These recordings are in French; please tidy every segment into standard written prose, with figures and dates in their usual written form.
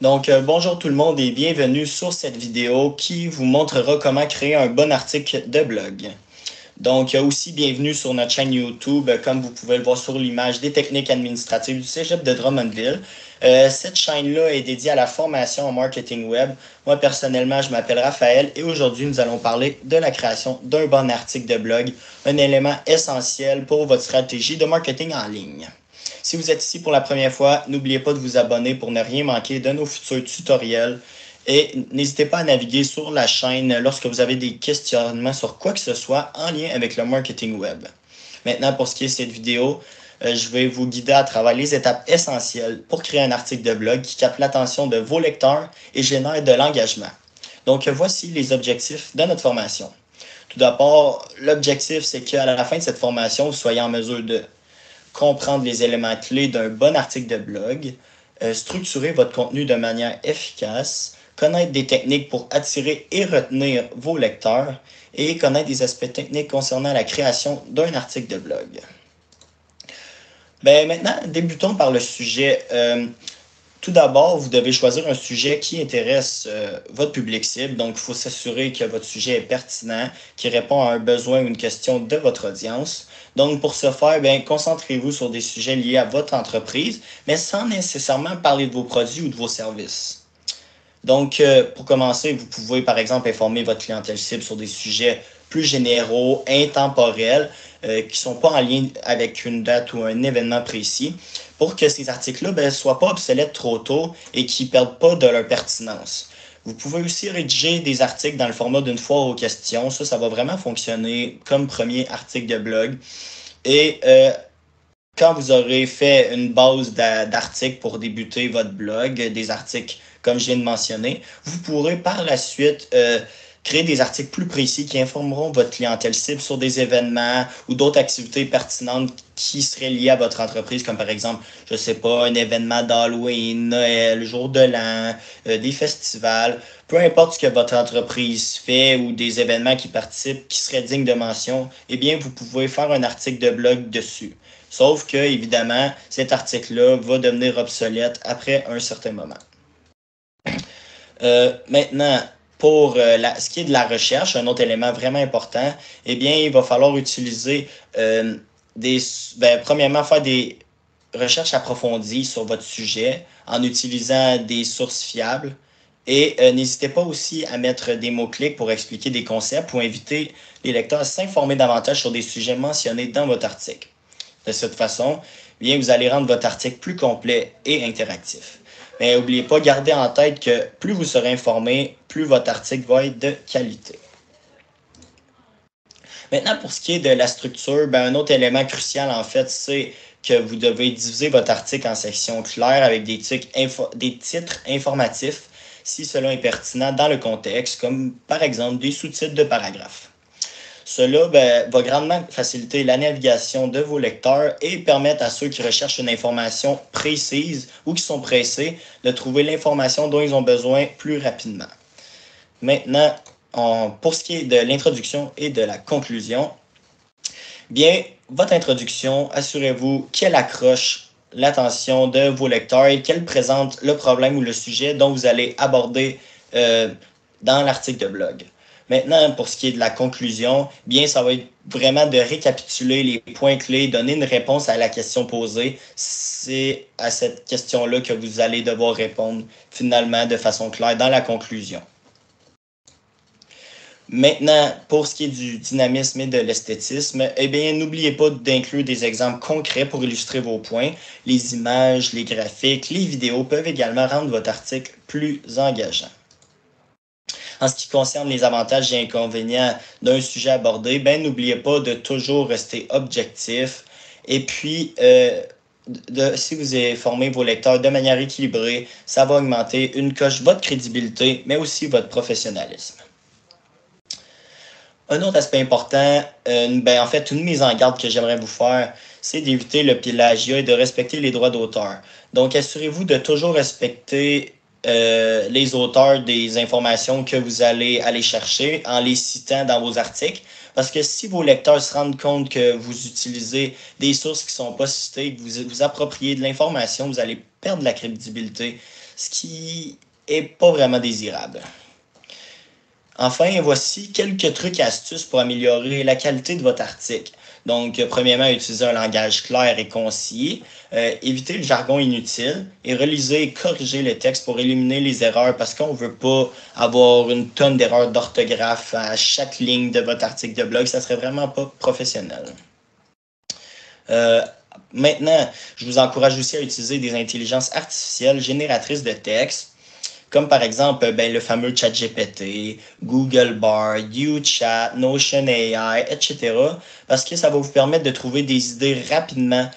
Bonjour tout le monde et bienvenue sur cette vidéo qui vous montrera comment créer un bon article de blog. Aussi bienvenue sur notre chaîne YouTube, comme vous pouvez le voir sur l'image des techniques administratives du Cégep de Drummondville. Cette chaîne-là est dédiée à la formation en marketing web. Moi, personnellement, je m'appelle Raphaël et aujourd'hui, nous allons parler de la création d'un bon article de blog, un élément essentiel pour votre stratégie de marketing en ligne. Si vous êtes ici pour la première fois, n'oubliez pas de vous abonner pour ne rien manquer de nos futurs tutoriels. Et n'hésitez pas à naviguer sur la chaîne lorsque vous avez des questionnements sur quoi que ce soit en lien avec le marketing web. Maintenant, pour ce qui est de cette vidéo, je vais vous guider à travers les étapes essentielles pour créer un article de blog qui capte l'attention de vos lecteurs et génère de l'engagement. Voici les objectifs de notre formation. Tout d'abord, l'objectif, c'est qu'à la fin de cette formation, vous soyez en mesure de comprendre les éléments clés d'un bon article de blog, structurer votre contenu de manière efficace, connaître des techniques pour attirer et retenir vos lecteurs et connaître des aspects techniques concernant la création d'un article de blog. Maintenant, débutons par le sujet. Tout d'abord, vous devez choisir un sujet qui intéresse votre public cible. Donc, il faut s'assurer que votre sujet est pertinent, qui répond à un besoin ou une question de votre audience. Donc, pour ce faire, concentrez-vous sur des sujets liés à votre entreprise, mais sans nécessairement parler de vos produits ou de vos services. Pour commencer, vous pouvez, par exemple, informer votre clientèle cible sur des sujets plus généraux, intemporels, qui ne sont pas en lien avec une date ou un événement précis, pour que ces articles-là ne soient pas obsolètes trop tôt et qui ne perdent pas de leur pertinence. Vous pouvez aussi rédiger des articles dans le format d'une foire aux questions. Ça va vraiment fonctionner comme premier article de blog. Et quand vous aurez fait une base d'articles pour débuter votre blog, des articles comme je viens de mentionner, vous pourrez par la suite créer des articles plus précis qui informeront votre clientèle cible sur des événements ou d'autres activités pertinentes qui seraient liées à votre entreprise, comme par exemple, je ne sais pas, un événement d'Halloween, Noël, jour de l'an, des festivals, peu importe ce que votre entreprise fait ou des événements qui participent qui seraient dignes de mention, eh bien, vous pouvez faire un article de blog dessus. Sauf que, évidemment, cet article-là va devenir obsolète après un certain moment. Maintenant, pour ce qui est de la recherche, un autre élément vraiment important, eh bien, il va falloir utiliser premièrement, faire des recherches approfondies sur votre sujet en utilisant des sources fiables. Et n'hésitez pas aussi à mettre des mots-clics pour expliquer des concepts ou inviter les lecteurs à s'informer davantage sur des sujets mentionnés dans votre article. De cette façon, bien, vous allez rendre votre article plus complet et interactif. Mais n'oubliez pas, gardez en tête que plus vous serez informé, plus votre article va être de qualité. Maintenant, pour ce qui est de la structure, un autre élément crucial, en fait, c'est que vous devez diviser votre article en sections claires avec des titres informatifs si cela est pertinent dans le contexte, comme par exemple des sous-titres de paragraphes. Cela va grandement faciliter la navigation de vos lecteurs et permettre à ceux qui recherchent une information précise ou qui sont pressés de trouver l'information dont ils ont besoin plus rapidement. Maintenant, pour ce qui est de l'introduction et de la conclusion, bien, votre introduction, assurez-vous qu'elle accroche l'attention de vos lecteurs et qu'elle présente le problème ou le sujet dont vous allez aborder dans l'article de blog. Maintenant, pour ce qui est de la conclusion, bien, ça va être vraiment de récapituler les points clés, donner une réponse à la question posée. C'est à cette question-là que vous allez devoir répondre finalement de façon claire dans la conclusion. Maintenant, pour ce qui est du dynamisme et de l'esthétisme, eh bien, n'oubliez pas d'inclure des exemples concrets pour illustrer vos points. Les images, les graphiques, les vidéos peuvent également rendre votre article plus engageant. En ce qui concerne les avantages et inconvénients d'un sujet abordé, n'oubliez pas de toujours rester objectif. Et puis, si vous informez vos lecteurs de manière équilibrée, ça va augmenter une coche votre crédibilité, mais aussi votre professionnalisme. Un autre aspect important, en fait, une mise en garde que j'aimerais vous faire, c'est d'éviter le plagiat et de respecter les droits d'auteur. Donc, assurez-vous de toujours respecter les auteurs des informations que vous allez aller chercher en les citant dans vos articles. Parce que si vos lecteurs se rendent compte que vous utilisez des sources qui ne sont pas citées, que vous vous appropriez de l'information, vous allez perdre la crédibilité. ce qui n'est pas vraiment désirable. Enfin, voici quelques trucs et astuces pour améliorer la qualité de votre article. Donc, premièrement, utilisez un langage clair et concis, évitez le jargon inutile et relisez et corrigez le texte pour éliminer les erreurs parce qu'on ne veut pas avoir une tonne d'erreurs d'orthographe à chaque ligne de votre article de blog. Ça ne serait vraiment pas professionnel. Maintenant, je vous encourage aussi à utiliser des intelligences artificielles génératrices de texte, comme par exemple le fameux ChatGPT, Google Bard, UChat, Notion AI, etc. Parce que ça va vous permettre de trouver des idées rapidement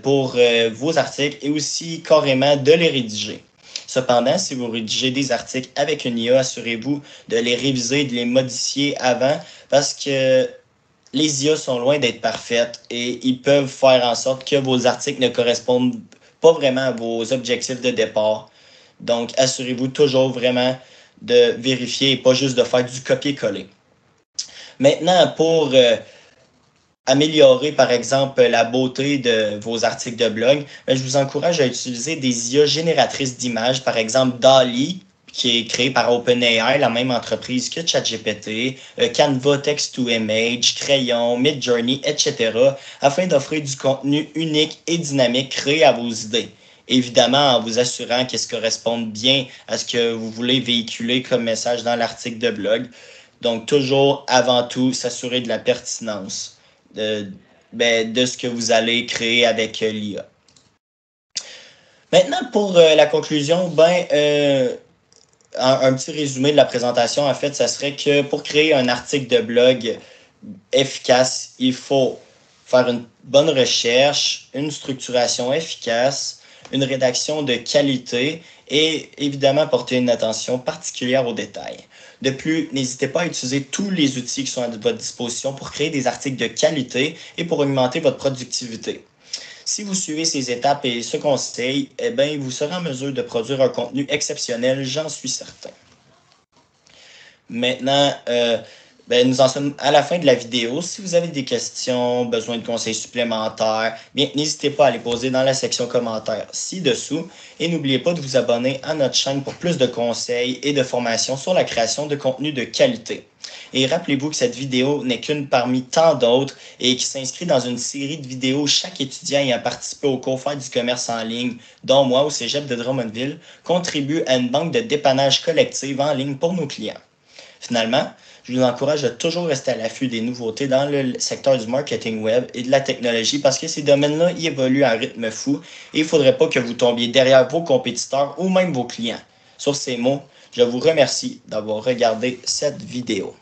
pour vos articles et aussi carrément de les rédiger. Cependant, si vous rédigez des articles avec une IA, assurez-vous de les réviser et de les modifier avant parce que les IA sont loin d'être parfaites et ils peuvent faire en sorte que vos articles ne correspondent pas vraiment à vos objectifs de départ. Donc, assurez-vous toujours vraiment de vérifier et pas juste de faire du copier-coller. Maintenant, pour améliorer, par exemple, la beauté de vos articles de blog, je vous encourage à utiliser des IA génératrices d'images, par exemple DALL-E, qui est créé par OpenAI, la même entreprise que ChatGPT, Canva Text-to-Image, Crayon, Midjourney, etc., afin d'offrir du contenu unique et dynamique créé à vos idées. Évidemment, en vous assurant qu'elles correspondent bien à ce que vous voulez véhiculer comme message dans l'article de blog. Donc, toujours, avant tout, s'assurer de la pertinence de ce que vous allez créer avec l'IA. Maintenant, pour la conclusion, un petit résumé de la présentation, en fait, ça serait que pour créer un article de blog efficace, il faut faire une bonne recherche, une structuration efficace, une rédaction de qualité et évidemment porter une attention particulière aux détails. De plus, n'hésitez pas à utiliser tous les outils qui sont à votre disposition pour créer des articles de qualité et pour augmenter votre productivité. Si vous suivez ces étapes et ce conseil, vous serez en mesure de produire un contenu exceptionnel, j'en suis certain. Maintenant, nous en sommes à la fin de la vidéo. Si vous avez des questions, besoin de conseils supplémentaires, n'hésitez pas à les poser dans la section commentaires ci-dessous. Et n'oubliez pas de vous abonner à notre chaîne pour plus de conseils et de formations sur la création de contenu de qualité. Et rappelez-vous que cette vidéo n'est qu'une parmi tant d'autres et qui s'inscrit dans une série de vidéos où chaque étudiant ayant participé au cours Faire du commerce en ligne, dont moi au Cégep de Drummondville, contribue à une banque de dépannage collective en ligne pour nos clients. Finalement, je vous encourage à toujours rester à l'affût des nouveautés dans le secteur du marketing web et de la technologie parce que ces domaines-là y évoluent à un rythme fou et il ne faudrait pas que vous tombiez derrière vos compétiteurs ou même vos clients. Sur ces mots, je vous remercie d'avoir regardé cette vidéo.